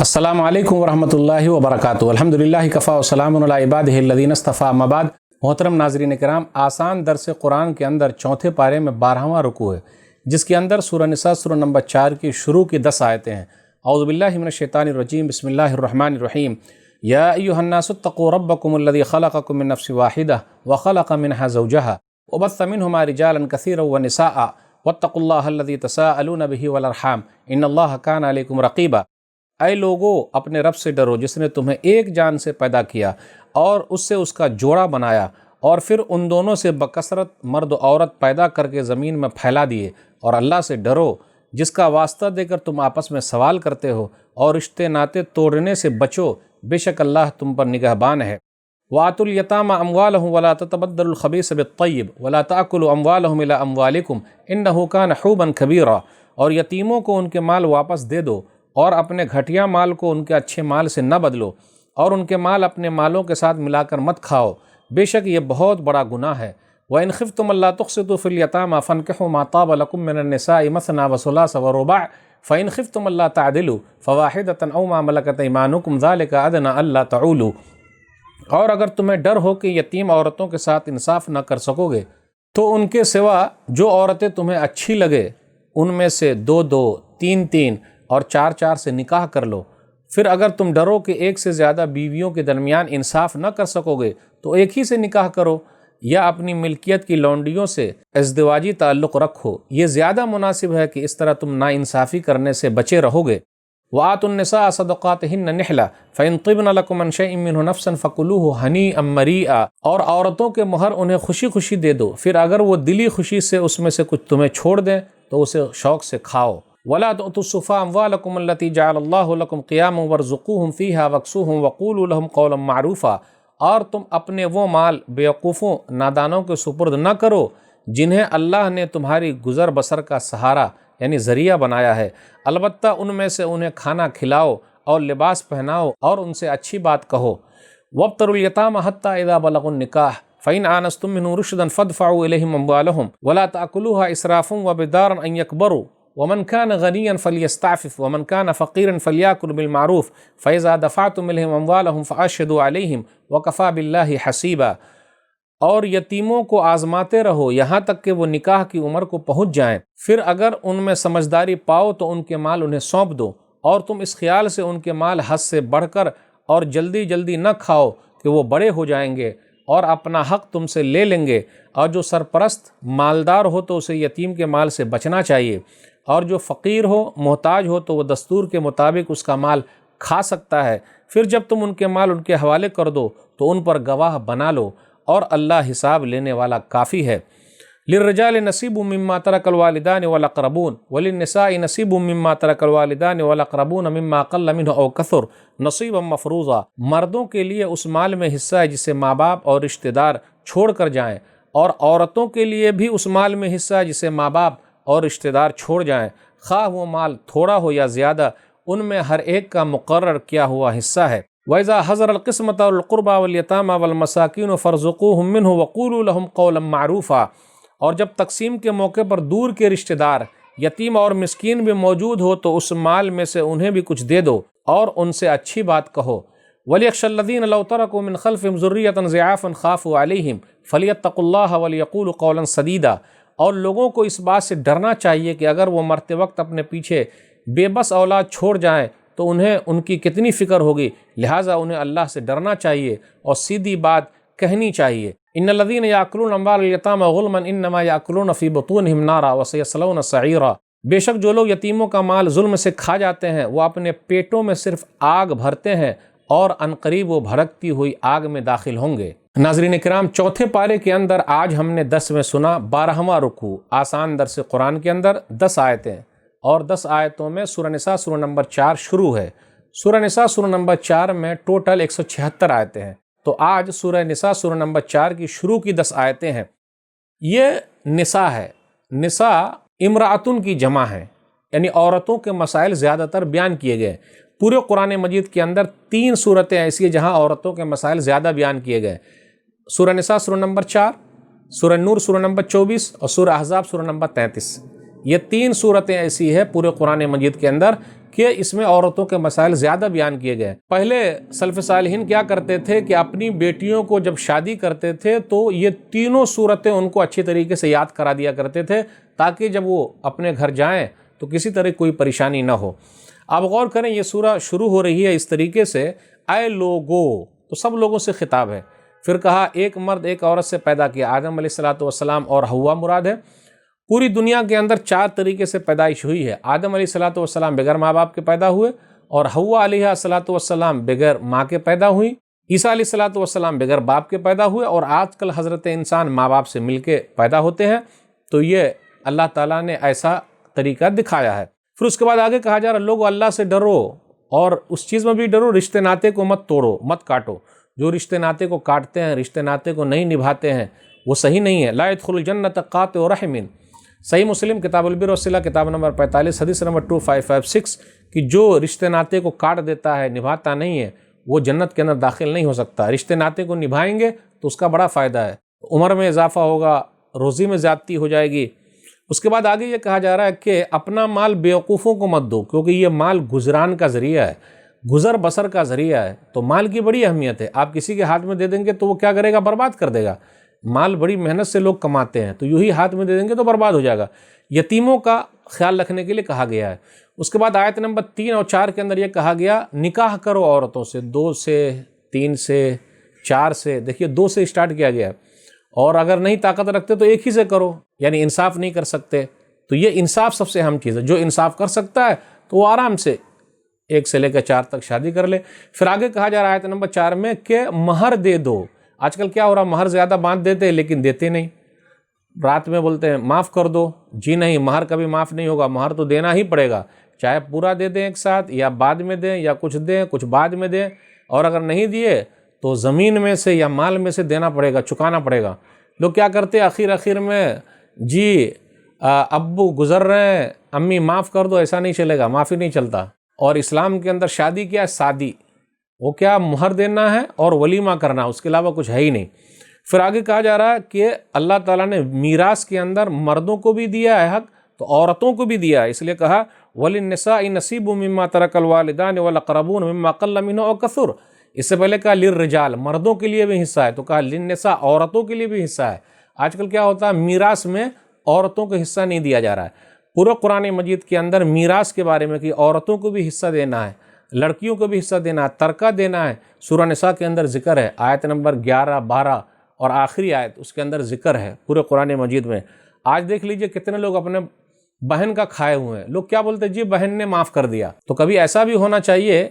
السلام علیکم ورحمۃ اللہ وبرکاتہ۔ الحمدللہ کفا وسلام علی عبادہ الذین اصطفیٰ، اما بعد۔ محترم ناظرین کرام، آسان درس قرآن کے اندر چوتھے پارے میں 12واں رکوع ہے، جس کے اندر سورہ نساء سورہ نمبر 4 کی شروع کی 10 آیتیں ہیں۔ اعوذ باللہ من الشیطان الرجیم، بسم اللہ الرحمن الرحیم۔ یا ایھا الناس اتقوا ربکم الذی خلقکم من نفس واحدہ وخلق منها زوجہا وبث منہما رجالا کثیرا ونساء واتقوا اللہ الذی تساءلون بہ والارحام ان اللہ کان علیکم رقیبا۔ اے لوگو، اپنے رب سے ڈرو جس نے تمہیں ایک جان سے پیدا کیا اور اس سے اس کا جوڑا بنایا، اور پھر ان دونوں سے بکثرت مرد و عورت پیدا کر کے زمین میں پھیلا دیے، اور اللہ سے ڈرو جس کا واسطہ دے کر تم آپس میں سوال کرتے ہو، اور رشتے ناطے توڑنے سے بچو، بے شک اللہ تم پر نگہبان ہے۔ وَآتُوا الْيَتَامَى أَمْوَالَهُمْ وَلَا تَتَبَدَّلُوا الْخَبِيثَ بِالطَّيِّبِ وَلَا تَأْكُلُوا أَمْوَالَهُمْ إِلَىٰ أَمْوَالِكُمْ إِنَّهُ كَانَ حُوبًا كَبِيرًا۔ اور یتیموں کو ان کے مال واپس دے دو، اور اپنے گھٹیا مال کو ان کے اچھے مال سے نہ بدلو، اور ان کے مال اپنے مالوں کے ساتھ ملا کر مت کھاؤ، بے شک یہ بہت بڑا گناہ ہے۔ وَإِنْ خِفْتُمْ أَلَّا تُقْسِطُوا فِي الْيَتَامَىٰ فَانكِحُوا مَا طَابَ لَكُم مِّنَ النِّسَاءِ مَثْنَىٰ وَثُلَاثَ وَرُبَاعَ فَإِنْ خِفْتُمْ أَلَّا تَعْدِلُوا فَوَاحِدَةً أَوْ مَا مَلَكَتْ أَيْمَانُكُمْ ذَلِكَ أَدْنَىٰ أَلَّا تَعُولُوا۔ اور اگر تمہیں ڈر ہو کہ یتیم عورتوں کے ساتھ انصاف نہ کر سکو گے، تو ان کے سوا جو عورتیں تمہیں اچھی لگے ان میں سے 2-2، 3-3 اور 4-4 سے نکاح کر لو۔ پھر اگر تم ڈرو کہ ایک سے زیادہ بیویوں کے درمیان انصاف نہ کر سکو گے تو ایک ہی سے نکاح کرو، یا اپنی ملکیت کی لونڈیوں سے ازدواجی تعلق رکھو۔ یہ زیادہ مناسب ہے کہ اس طرح تم ناانصافی کرنے سے بچے رہو گے۔ وَآتُوا النِّسَاءَ صَدَقَاتِهِنَّ نِحْلَةً فَإِن طِبْنَ لَكُم عَن شَيْءٍ مِّنْهُ نَفْسًا فَكُلُوهُ ہَنِیئًا مَرِیئًا۔ اور عورتوں کے مہر انہیں خوشی خوشی دے دو، پھر اگر وہ دلی خوشی سے اس میں سے کچھ تمہیں چھوڑ دیں تو اسے شوق سے کھاؤ۔ وَلَا تُؤْتُوا السُّفَهَاءَ أَمْوَالَكُمُ الَّتِي جَعَلَ اللَّهُ لَكُمْ قِيَامًا وَارْزُقُوهُمْ فِيهَا وَاكْسُوهُمْ وَقُولُوا لَهُمْ قَوْلًا مَّعْرُوفًا۔ اور تم اپنے وہ مال بیوقوفوں نادانوں کے سپرد نہ کرو جنہیں اللہ نے تمہاری گزر بسر کا سہارا یعنی ذریعہ بنایا ہے، البتہ ان میں سے انہیں کھانا کھلاؤ اور لباس پہناؤ اور ان سے اچھی بات کہو۔ وَابْتَلُوا الْيَتَامَىٰ حَتَّىٰ إِذَا بَلَغُوا النِّكَاحَ فَإِنْ آنَسْتُم مِّنْهُمْ رُشْدًا فَادْفَعُوا إِلَيْهِمْ أَمْوَالَهُمْ وَلَا تَأْكُلُوهَا إِسْرَافًا وَبِدَارًا أَن يَكْبَرُوا وَمَنْ كَانَ غَنِيًّا فَلْيَسْتَعْفِفْ وَمَنْ كَانَ فَقِيرًا فَلْيَأْكُلْ بِالْمَعْرُوفِ فَإِذَا دَفَعْتُمْ إِلَيْهِمْ أَمْوَالَهُمْ فَأَشْهِدُوا عَلَيْهِمْ وَكَفَىٰ بِاللَّهِ حَسِيبًا۔ اور یتیموں کو آزماتے رہو یہاں تک کہ وہ نکاح کی عمر کو پہنچ جائیں، پھر اگر ان میں سمجھداری پاؤ تو ان کے مال انہیں سونپ دو، اور تم اس خیال سے ان کے مال حد سے بڑھ کر اور جلدی جلدی نہ کھاؤ کہ وہ بڑے ہو جائیں گے اور اپنا حق تم سے لے لیں گے۔ اور جو سرپرست مالدار ہو تو اسے یتیم کے مال سے بچنا چاہیے، اور جو فقیر ہو محتاج ہو تو وہ دستور کے مطابق اس کا مال کھا سکتا ہے۔ پھر جب تم ان کے مال ان کے حوالے کر دو تو ان پر گواہ بنا لو، اور اللہ حساب لینے والا کافی ہے۔ للرجال نصیب مما ترک الوالدان والاقربون وللنساء نصیب مما ترک الوالدان والاقربون مما قل منه او کثر نصیبا مفروضا۔ مردوں کے لیے اس مال میں حصہ ہے جسے ماں باپ اور رشتہ دار چھوڑ کر جائیں، اور عورتوں کے لیے بھی اس مال میں حصہ ہے جسے ماں باپ اور رشتہ دار چھوڑ جائیں، خواہ وہ مال تھوڑا ہو یا زیادہ، ان میں ہر ایک کا مقرر کیا ہوا حصہ ہے۔ وَإِذَا حَضَرَ الْقِسْمَةَ الْقُرْبَىٰ وَالْيَتَامَىٰ وَالْمَسَاكِينُ فَارْزُقُوهُم مِّنْهُ وَقُولُوا لَهُمْ قَوْلًا مَّعْرُوفًا۔ اور جب تقسیم کے موقع پر دور کے رشتہ دار یتیم اور مسکین بھی موجود ہو تو اس مال میں سے انہیں بھی کچھ دے دو اور ان سے اچھی بات کہو۔ وَلْيَخْشَ الَّذِينَ لَوْ تَرَكُوا مِنْ خَلْفِهِمْ ذُرِّيَّةً ضِعَافًا خَافُوا عَلَيْهِمْ فَلْيَتَّقُوا اللَّهَ وَلْيَقُولُوا قَوْلًا سَدِيدًا۔ اور لوگوں کو اس بات سے ڈرنا چاہیے کہ اگر وہ مرتے وقت اپنے پیچھے بے بس اولاد چھوڑ جائیں تو انہیں ان کی کتنی فکر ہوگی، لہٰذا انہیں اللہ سے ڈرنا چاہیے اور سیدھی بات کہنی چاہیے۔ ان الذین یاکلون اموال الیتامی ظلما انما یاکلون فی بطونہم نارا وسیصلون سعیرا۔ بے شک جو لوگ یتیموں کا مال ظلم سے کھا جاتے ہیں وہ اپنے پیٹوں میں صرف آگ بھرتے ہیں، اور عنقریب وہ بھڑکتی ہوئی آگ میں داخل ہوں گے۔ ناظرین کرام، چوتھے پارے کے اندر آج ہم نے 10 میں سنا 12واں رکوع۔ آسان درس قرآن کے اندر 10 آیتیں، اور 10 آیتوں میں سورہ نساء سورہ نمبر 4 شروع ہے۔ سورہ نساء سورہ نمبر 4 میں ٹوٹل 176 آیتیں ہیں، تو آج سورہ نساء سورہ نمبر 4 کی شروع کی 10 آیتیں ہیں۔ یہ نساء ہے، نساء امرأتن کی جمع ہے، یعنی عورتوں کے مسائل زیادہ تر بیان کیے گئے۔ پورے قرآن مجید کے اندر 3 صورتیں ایسی ہیں جہاں عورتوں کے مسائل زیادہ بیان کیے گئے۔ سورہ نساء سورہ نمبر 4، سورہ نور سورہ نمبر 24 اور سورہ احزاب سورہ نمبر 33۔ یہ 3 صورتیں ایسی ہیں پورے قرآن مجید کے اندر کہ اس میں عورتوں کے مسائل زیادہ بیان کیے گئے۔ پہلے سلف صالحین کیا کرتے تھے کہ اپنی بیٹیوں کو جب شادی کرتے تھے تو یہ تینوں صورتیں ان کو اچھی طریقے سے یاد کرا دیا کرتے تھے تاکہ جب وہ اپنے گھر جائیں تو کسی طرح کوئی پریشانی نہ ہو۔ آپ غور کریں، یہ سورہ شروع ہو رہی ہے اس طریقے سے، اے لوگو، تو سب لوگوں سے خطاب ہے۔ پھر کہا ایک مرد ایک عورت سے پیدا کیا، آدم علیہ السلام اور حوا مراد ہے۔ پوری دنیا کے اندر 4 طریقے سے پیدائش ہوئی ہے۔ آدم علیہ السلام بغیر ماں باپ کے پیدا ہوئے، اور حوا علیہ السلام بغیر ماں کے پیدا ہوئی، عیسیٰ علیہ السلام بغیر باپ کے پیدا ہوئے، اور آج کل حضرت انسان ماں باپ سے مل کے پیدا ہوتے ہیں۔ تو یہ اللہ تعالیٰ نے ایسا طریقہ دکھایا ہے۔ پھر اس کے بعد آگے کہا جا رہا ہے لوگو اللہ سے ڈرو، اور اس چیز میں بھی ڈرو، رشتے ناطے کو مت توڑو، مت کاٹو۔ جو رشتے ناطے کو کاٹتے ہیں، رشتے ناطے کو نہیں نبھاتے ہیں، وہ صحیح نہیں ہے۔ لا يدخل الجنۃ قاطع رحم، صحیح مسلم کتاب البر والصلہ کتاب نمبر 45 حدیث نمبر 2556 کہ جو رشتے ناطے کو کاٹ دیتا ہے، نبھاتا نہیں ہے، وہ جنت کے اندر داخل نہیں ہو سکتا۔ رشتے ناطے کو نبھائیں گے تو اس کا بڑا فائدہ ہے، عمر میں اضافہ ہوگا، روزی میں زیادتی ہو جائے گی۔ اس کے بعد آگے یہ کہا جا رہا ہے کہ اپنا مال بیوقوفوں کو مت دو، کیونکہ یہ مال گزران کا ذریعہ ہے، گزر بسر کا ذریعہ ہے۔ تو مال کی بڑی اہمیت ہے، آپ کسی کے ہاتھ میں دے دیں گے تو وہ کیا کرے گا؟ برباد کر دے گا۔ مال بڑی محنت سے لوگ کماتے ہیں، تو یوں ہی ہاتھ میں دے دیں گے تو برباد ہو جائے گا۔ یتیموں کا خیال رکھنے کے لیے کہا گیا ہے۔ اس کے بعد آیت نمبر 3 اور 4 کے اندر یہ کہا گیا نکاح کرو عورتوں سے، 2 سے 3 سے 4 سے، دیکھیے 2 سے اسٹارٹ کیا گیا ہے، اور اگر نہیں طاقت رکھتے تو ایک ہی سے کرو، یعنی انصاف نہیں کر سکتے تو یہ انصاف سب سے اہم چیز ہے۔ جو انصاف کر سکتا ہے تو وہ آرام سے 1 سے لے کر 4 تک شادی کر لے۔ پھر آگے کہا جا رہا ہے آیت نمبر 4 میں کہ مہر دے دو۔ آج کل کیا ہو رہا ہے، مہر زیادہ باندھ دیتے ہیں لیکن دیتے نہیں، رات میں بولتے ہیں معاف کر دو، جی نہیں، مہر کبھی معاف نہیں ہوگا، مہر تو دینا ہی پڑے گا، چاہے پورا دے دیں ایک ساتھ یا بعد میں دیں، یا کچھ دیں کچھ بعد میں دیں، اور اگر نہیں دیے تو زمین میں سے یا مال میں سے دینا پڑے گا، چکانا پڑے گا۔ لوگ کیا کرتے ہیں آخر میں، جی ابو گزر رہے ہیں، امی معاف کر دو، ایسا نہیں چلے گا، معافی نہیں چلتا۔ اور اسلام کے اندر شادی کیا ہے؟ سادی، وہ کیا مہر دینا ہے اور ولیمہ کرنا، اس کے علاوہ کچھ ہے ہی نہیں۔ پھر آگے کہا جا رہا ہے کہ اللہ تعالیٰ نے میراث کے اندر مردوں کو بھی دیا ہے حق، تو عورتوں کو بھی دیا ہے، اس لیے کہا وَلِلنِّسَاءِ نَصِيبٌ مِّمَّا تَرَكَ الْوَالِدَانِ وَالْأَقْرَبُونَ مِّمَّا قَلَّ مِنْهُ أَوْ كَثُرَ۔ اس سے پہلے کہا للرجال، مردوں کے لیے بھی حصہ ہے، تو کہا للنساء، عورتوں کے لیے بھی حصہ ہے۔ آج کل کیا ہوتا ہے، میراث میں عورتوں کو حصہ نہیں دیا جا رہا ہے۔ پورے قرآن مجید کے اندر میراث کے بارے میں کہ عورتوں کو بھی حصہ دینا ہے، لڑکیوں کو بھی حصہ دینا ہے، ترکہ دینا ہے، سورہ نساء کے اندر ذکر ہے، آیت نمبر 11، 12 اور آخری آیت اس کے اندر ذکر ہے پورے قرآن مجید میں۔ آج دیکھ لیجئے کتنے لوگ اپنے بہن کا کھائے ہوئے ہیں، لوگ کیا بولتے ہیں، جی بہن نے معاف کر دیا۔ تو کبھی ایسا بھی ہونا چاہیے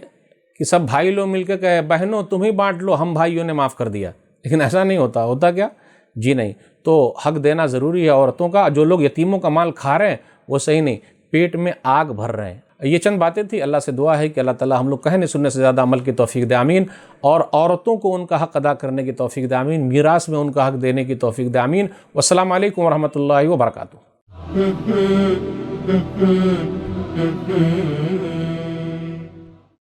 کہ سب بھائی لوگ مل کے کہے بہنوں تم ہی بانٹ لو، ہم بھائیوں نے معاف کر دیا، لیکن ایسا نہیں ہوتا۔ ہوتا کیا؟ جی نہیں۔ تو حق دینا ضروری ہے عورتوں کا۔ جو لوگ یتیموں کا مال کھا رہے ہیں وہ صحیح نہیں، پیٹ میں آگ بھر رہے ہیں۔ یہ چند باتیں تھی، اللہ سے دعا ہے کہ اللہ تعالی ہم لوگ کہنے سننے سے زیادہ عمل کی توفیق دے، آمین، اور عورتوں کو ان کا حق ادا کرنے کی توفیق دے، آمین، میراث میں ان کا حق دینے کی توفیق دے، آمین۔ والسلام علیکم ورحمۃ اللہ وبرکاتہ۔